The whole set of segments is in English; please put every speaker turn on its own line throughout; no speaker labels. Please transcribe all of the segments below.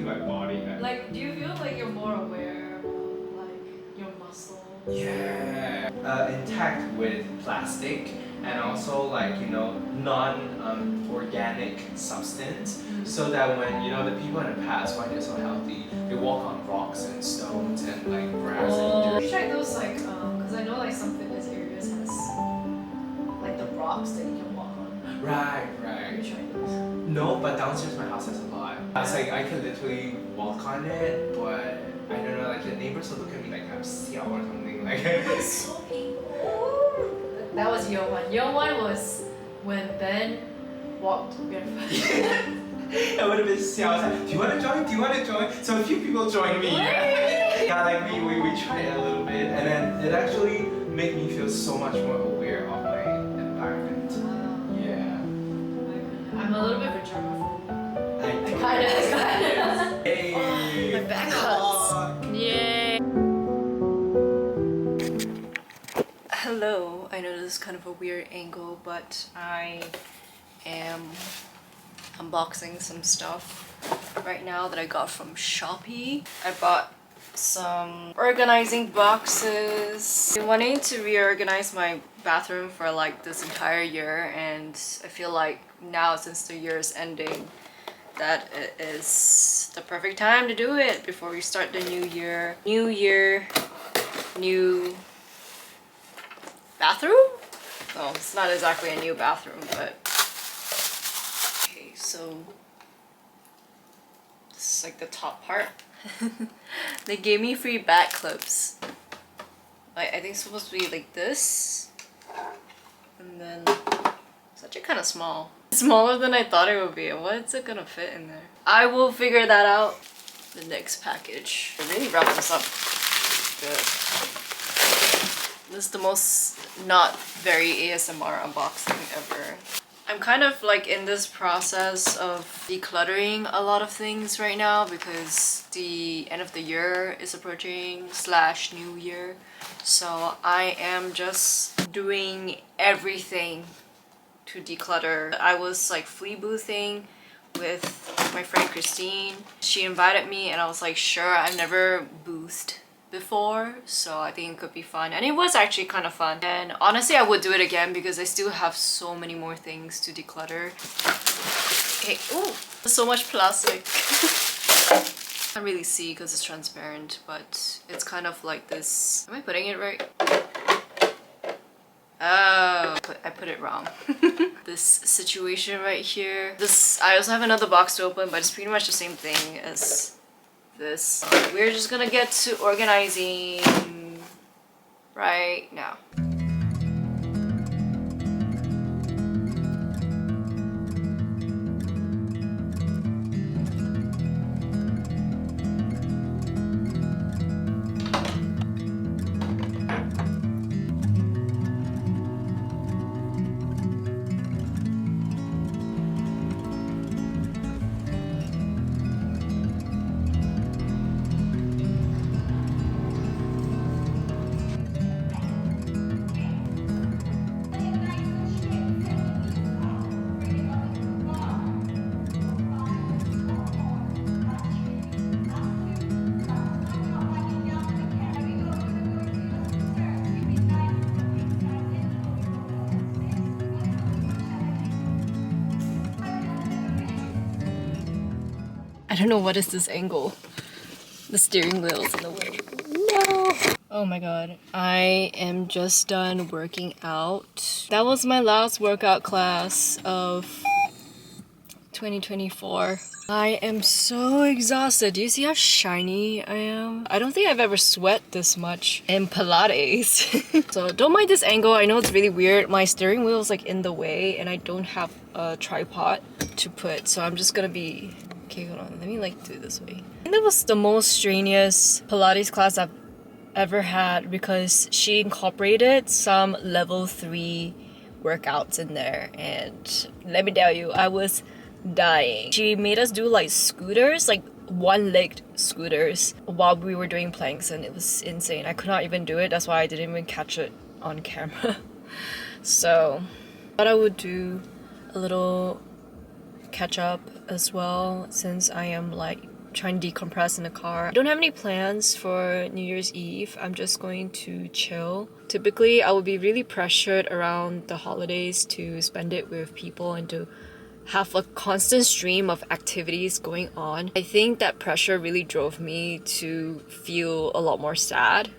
to my body.
Like, do you feel like you're more aware of like your muscle?
Yeah. Intact with plastic and also like non-organic substance, so that when the people in the past, why they're so healthy, they walk on rocks and stones and like grass and dirt.
You tried those like because I know like some fitness areas has like the rocks that you can walk on.
Right,
Have
right.
you tried those?
No, but downstairs my house has a lot. I was like, I could literally walk on it, but I don't know, like the neighbors will look at me like I'm siao or something. Like
It's so painful. That was year one. Year one was when Ben walked barefoot.
I would have been siao. I was like, do you want to join? Do you want to join? So a few people joined me. Yeah, like we tried it a little bit, and then it actually made me feel so much more aware of my environment. Yeah.
I'm a little bit of a germaphobe.
I
Kinda.
Hey.
My back hurts. Yay. Hello. I know this is kind of a weird angle, but I am unboxing some stuff right now that I got from Shopee. I bought some organizing boxes. I've been wanting to reorganize my bathroom for like this entire year, and I feel like now, since the year is ending, that it is the perfect time to do it before we start the new year. New year, new bathroom? Well, it's not exactly a new bathroom, but okay, so this is like the top part. They gave me free back clips. I think it's supposed to be like this, and then it's actually kind of small. Smaller than I thought it would be. What's it gonna fit in there? I will figure that out. The next package. I really wrapped this up good. This is the most not very ASMR unboxing ever. I'm kind of like in this process of decluttering a lot of things right now because the end of the year is approaching / new year. So I am just doing everything to declutter. I was like flea boothing with my friend Christine. She invited me and I was like, sure, I've never boothed before, so I think it could be fun, and it was actually kind of fun, and honestly I would do it again because I still have so many more things to declutter. Okay, ooh, so much plastic. Can't really see because it's transparent, but it's kind of like this. Am I putting it right? Oh, I put it wrong. This situation right here. This, I also have another box to open, but it's pretty much the same thing as this. We're just gonna get to organizing right now. I don't know what is this angle. The steering wheel's in the way. No! Oh my god. I am just done working out. That was my last workout class of 2024. I am so exhausted. Do you see how shiny I am? I don't think I've ever sweat this much in Pilates. So don't mind this angle. I know it's really weird. My steering wheel is like in the way and I don't have a tripod to put. So I'm just gonna be... Okay, hold on. Let me like do it this way. I think that was the most strenuous Pilates class I've ever had because she incorporated some level 3 workouts in there, and let me tell you, I was dying. She made us do like scooters, like one-legged scooters while we were doing planks, and it was insane. I could not even do it. That's why I didn't even catch it on camera. So I thought I would do a little catch up as well, since I am like trying to decompress in the car. I don't have any plans for New Year's Eve. I'm just going to chill. Typically, I would be really pressured around the holidays to spend it with people and to have a constant stream of activities going on. I think that pressure really drove me to feel a lot more sad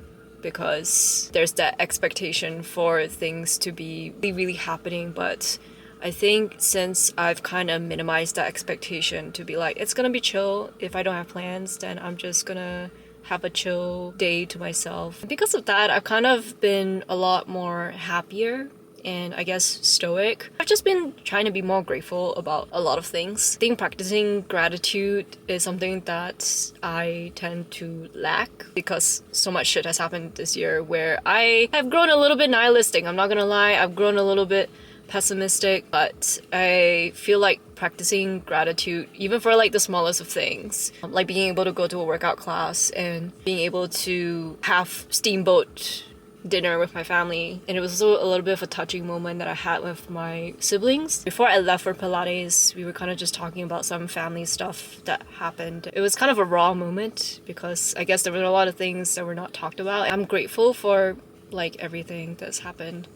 because there's that expectation for things to be really happening, but I think since I've kind of minimized that expectation to be like, it's gonna be chill. If I don't have plans, then I'm just gonna have a chill day to myself. Because of that, I've kind of been a lot more happier and I guess stoic. I've just been trying to be more grateful about a lot of things. I think practicing gratitude is something that I tend to lack because so much shit has happened this year where I have grown a little bit nihilistic. I'm not gonna lie, I've grown a little bit pessimistic, but I feel like practicing gratitude even for like the smallest of things, like being able to go to a workout class and being able to have steamboat dinner with my family. And it was also a little bit of a touching moment that I had with my siblings. Before I left for Pilates, we were kind of just talking about some family stuff that happened. It was kind of a raw moment because I guess there were a lot of things that were not talked about. I'm grateful for like everything that's happened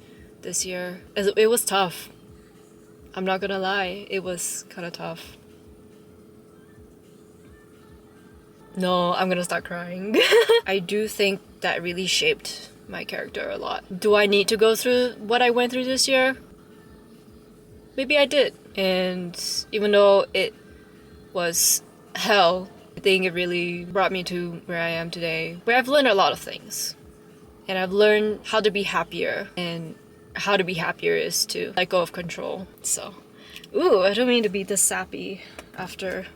this year. It was tough. I'm not gonna lie, it was kind of tough. No, I'm gonna start crying. I do think that really shaped my character a lot. Do I need to go through what I went through this year? Maybe I did. And even though it was hell, I think it really brought me to where I am today, where I've learned a lot of things. And I've learned how to be happier, and how to be happier is to let go of control. So, ooh, I don't mean to be this sappy after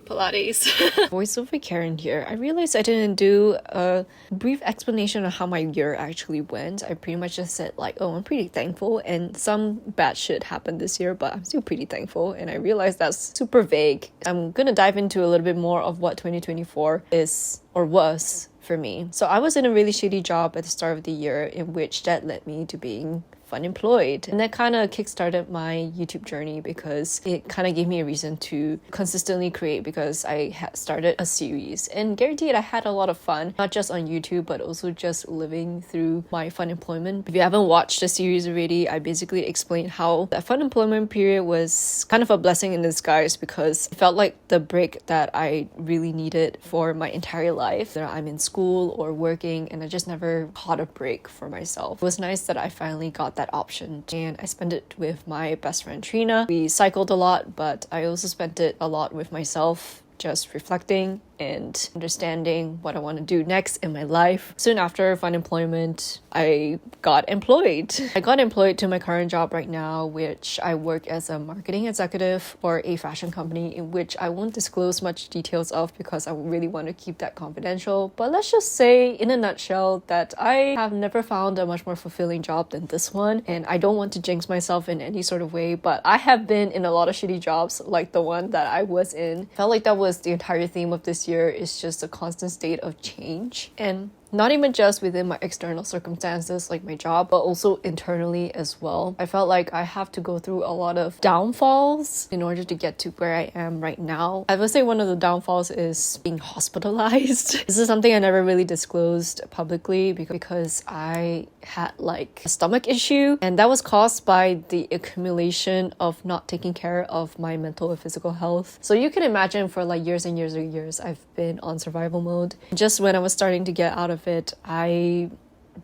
Pilates. Voiceover Karen here. I realized I didn't do a brief explanation of how my year actually went. I pretty much just said like, oh, I'm pretty thankful and some bad shit happened this year, but I'm still pretty thankful. And I realized that's super vague. I'm gonna dive into a little bit more of what 2024 is or was for me. So I was in a really shitty job at the start of the year, in which that led me to being unemployed, and that kind of kickstarted my YouTube journey because it kind of gave me a reason to consistently create, because I had started a series, and guaranteed I had a lot of fun, not just on YouTube but also just living through my fun employment. If you haven't watched the series already, I basically explained how that fun employment period was kind of a blessing in disguise because it felt like the break that I really needed for my entire life. That I'm in school or working and I just never caught a break for myself. It was nice that I finally got that option, and I spent it with my best friend Trina. We cycled a lot, but I also spent it a lot with myself, just reflecting and understanding what I want to do next in my life. Soon after fun employment, I got employed. I got employed to my current job right now, which I work as a marketing executive for a fashion company, in which I won't disclose much details of because I really want to keep that confidential. But let's just say in a nutshell that I have never found a much more fulfilling job than this one, and I don't want to jinx myself in any sort of way, but I have been in a lot of shitty jobs like the one that I was in. Felt like that was the entire theme of this year, is just a constant state of change, and not even just within my external circumstances like my job, but also internally as well. I felt like I have to go through a lot of downfalls in order to get to where I am right now. I would say one of the downfalls is being hospitalized. This is something I never really disclosed publicly because I had like a stomach issue, and that was caused by the accumulation of not taking care of my mental and physical health. So you can imagine for like years and years and years I've been on survival mode. Just when I was starting to get out of it, I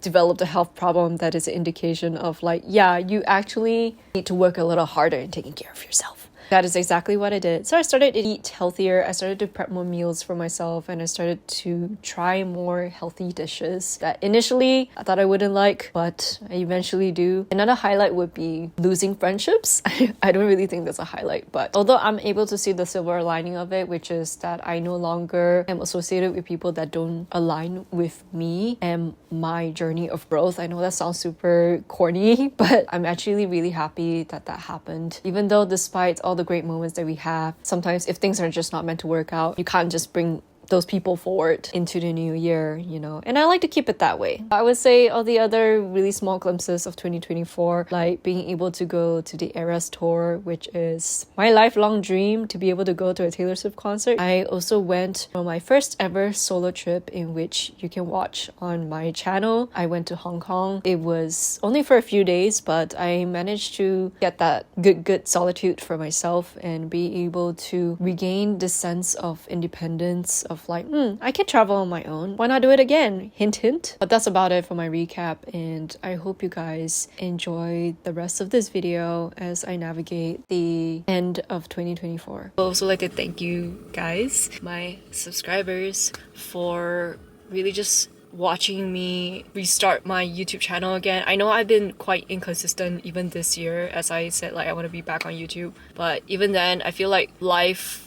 developed a health problem that is an indication of like, yeah, you actually need to work a little harder in taking care of yourself. That is exactly what I did. So I started to eat healthier, I started to prep more meals for myself, and I started to try more healthy dishes that initially I thought I wouldn't like, but I eventually do. Another highlight would be losing friendships. I don't really think that's a highlight, but although I'm able to see the silver lining of it, which is that I no longer am associated with people that don't align with me and my journey of growth. I know that sounds super corny, but I'm actually really happy that that happened. Even though despite all the great moments that we have, sometimes if things are just not meant to work out, you can't just bring those people forward into the new year, you know, and I like to keep it that way. I would say all the other really small glimpses of 2024, like being able to go to the Eras tour, which is my lifelong dream to be able to go to a Taylor Swift concert. I also went on my first ever solo trip, in which you can watch on my channel. I went to Hong Kong. It was only for a few days, but I managed to get that good solitude for myself and be able to regain the sense of independence of like, I can travel on my own. Why not do it again? Hint, hint. But that's about it for my recap, and I hope you guys enjoy the rest of this video as I navigate the end of 2024. I would also like to thank you guys, my subscribers, for really just watching me restart my YouTube channel again. I know I've been quite inconsistent even this year, as I said, like I want to be back on YouTube, but even then I feel like life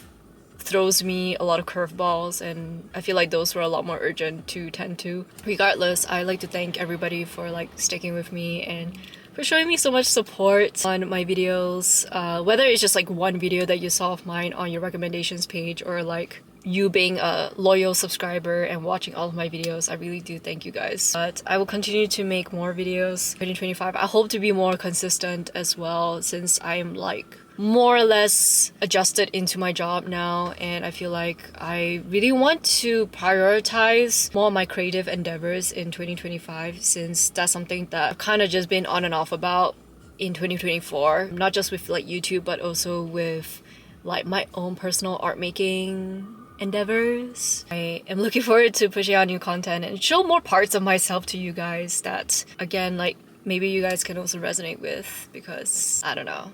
throws me a lot of curveballs, and I feel like those were a lot more urgent to tend to. Regardless, I like to thank everybody for like sticking with me and for showing me so much support on my videos, whether it's just like one video that you saw of mine on your recommendations page, or like you being a loyal subscriber and watching all of my videos. I really do thank you guys. But I will continue to make more videos 2025. I hope to be more consistent as well, since I'm like more or less adjusted into my job now, and I feel like I really want to prioritize more of my creative endeavors in 2025, since that's something that I've kind of just been on and off about in 2024, not just with like YouTube, but also with like my own personal art making endeavors. I am looking forward to pushing out new content and show more parts of myself to you guys that, again, like maybe you guys can also resonate with, because I don't know,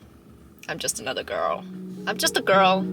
I'm just another girl. I'm just a girl.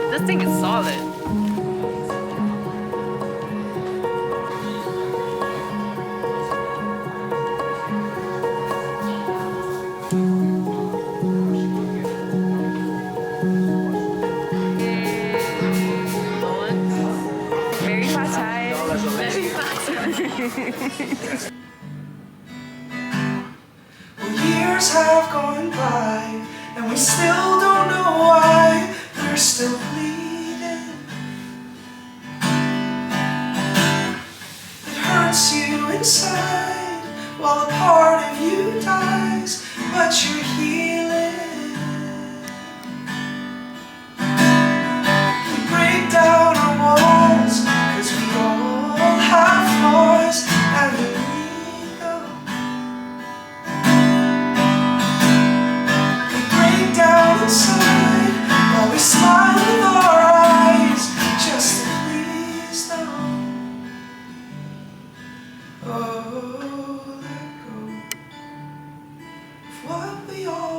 This thing is solid. Very fast time. Very fast.
Years have gone by, and we still don't know why we're still bleeding. It hurts you inside while a part of you dies, but you're healing. We break down our walls, 'cause we all have flaws, and we need them. Down inside while we smile with our eyes, just to please them. Oh, let go of what we all